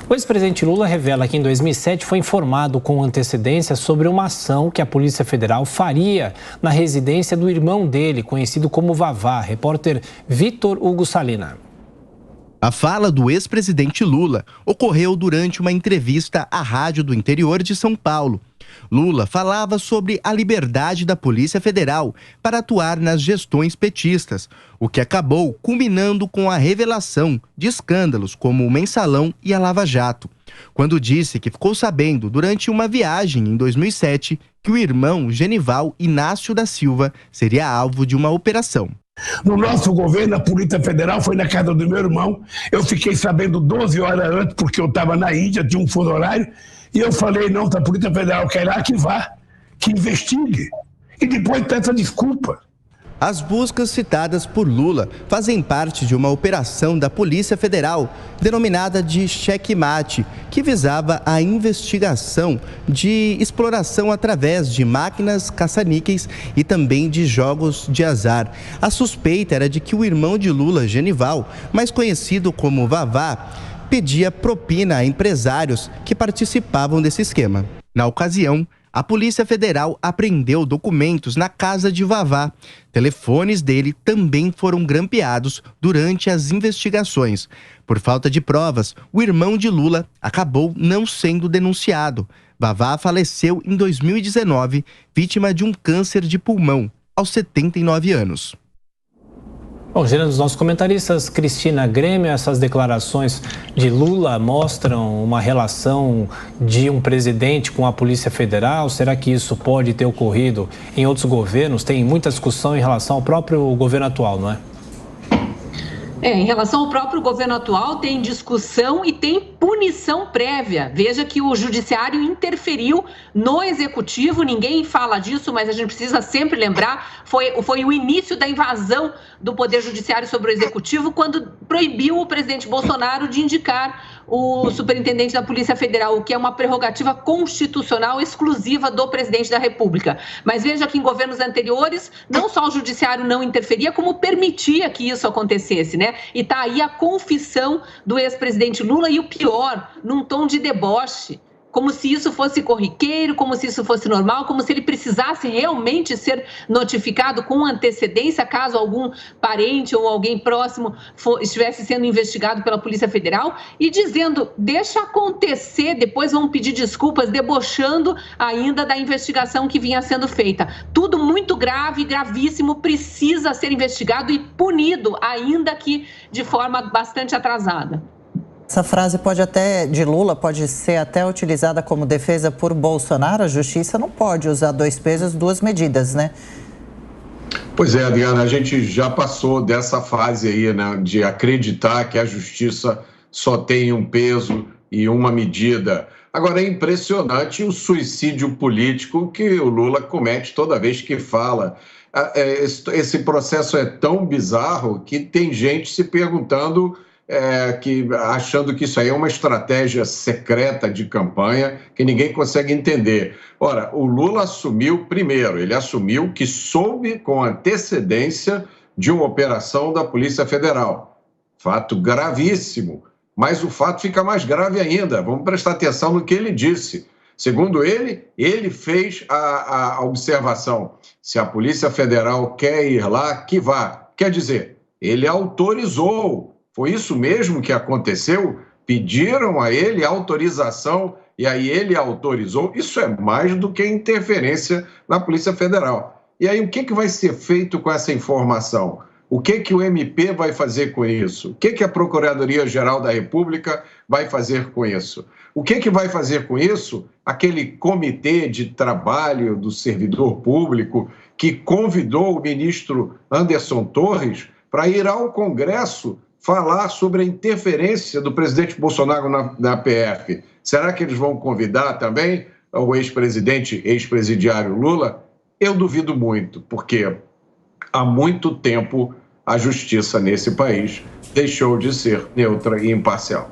O ex-presidente Lula revela que em 2007 foi informado com antecedência sobre uma ação que a Polícia Federal faria na residência do irmão dele, conhecido como Vavá, repórter Vitor Hugo Salina. A fala do ex-presidente Lula ocorreu durante uma entrevista à rádio do interior de São Paulo. Lula falava sobre a liberdade da Polícia Federal para atuar nas gestões petistas, o que acabou culminando com a revelação de escândalos como o Mensalão e a Lava Jato, quando disse que ficou sabendo durante uma viagem em 2007 que o irmão Genival Inácio da Silva seria alvo de uma operação. No nosso governo, a Polícia Federal foi na casa do meu irmão. Eu fiquei sabendo 12 horas antes, porque eu estava na Índia, tinha um fuso horário, e eu falei, não, se a Polícia Federal quer ir lá, que vá, que investigue. E depois peça desculpa. As buscas citadas por Lula fazem parte de uma operação da Polícia Federal, denominada de Checkmate, que visava a investigação de exploração através de máquinas caça-níqueis e também de jogos de azar. A suspeita era de que o irmão de Lula, Genival, mais conhecido como Vavá, pedia propina a empresários que participavam desse esquema. Na ocasião, a Polícia Federal apreendeu documentos na casa de Vavá. Telefones dele também foram grampeados durante as investigações. Por falta de provas, o irmão de Lula acabou não sendo denunciado. Vavá faleceu em 2019, vítima de um câncer de pulmão, aos 79 anos. Bom, gerando os nossos comentaristas, Cristina Grêmio, essas declarações de Lula mostram uma relação de um presidente com a Polícia Federal? Será que isso pode ter ocorrido em outros governos? Tem muita discussão em relação ao próprio governo atual, não é? Em relação ao próprio governo atual, tem discussão e tem punição prévia. Veja que o judiciário interferiu no executivo, ninguém fala disso, mas a gente precisa sempre lembrar, foi o início da invasão do poder judiciário sobre o executivo, quando proibiu o presidente Bolsonaro de indicar o superintendente da Polícia Federal, o que é uma prerrogativa constitucional exclusiva do presidente da República. Mas veja que em governos anteriores, não só o judiciário não interferia, como permitia que isso acontecesse, né? E está aí a confissão do ex-presidente Lula e o pior, num tom de deboche, como se isso fosse corriqueiro, como se isso fosse normal, como se ele precisasse realmente ser notificado com antecedência caso algum parente ou alguém próximo estivesse sendo investigado pela Polícia Federal, e dizendo, deixa acontecer, depois vão pedir desculpas, debochando ainda da investigação que vinha sendo feita. Tudo muito grave, gravíssimo, precisa ser investigado e punido, ainda que de forma bastante atrasada. Essa frase de Lula pode ser até utilizada como defesa por Bolsonaro. A justiça não pode usar dois pesos, duas medidas, né? Pois é, Adriana, a gente já passou dessa fase aí, né, de acreditar que a justiça só tem um peso e uma medida. Agora, é impressionante o suicídio político que o Lula comete toda vez que fala. Esse processo é tão bizarro que tem gente se perguntando... achando que isso aí é uma estratégia secreta de campanha que ninguém consegue entender. Ora, o Lula assumiu primeiro, ele assumiu que soube com antecedência de uma operação da Polícia Federal. Fato gravíssimo, mas o fato fica mais grave ainda. Vamos prestar atenção no que ele disse. Segundo ele fez a observação. Se a Polícia Federal quer ir lá, que vá. Quer dizer, ele autorizou. Foi isso mesmo que aconteceu? Pediram a ele autorização e aí ele autorizou? Isso é mais do que interferência na Polícia Federal. E aí o que vai ser feito com essa informação? O que o MP vai fazer com isso? O que a Procuradoria-Geral da República vai fazer com isso? O que vai fazer com isso aquele comitê de trabalho do servidor público que convidou o ministro Anderson Torres para ir ao Congresso falar sobre a interferência do presidente Bolsonaro na PF? Será que eles vão convidar também o ex-presidiário Lula? Eu duvido muito, porque há muito tempo a justiça nesse país deixou de ser neutra e imparcial.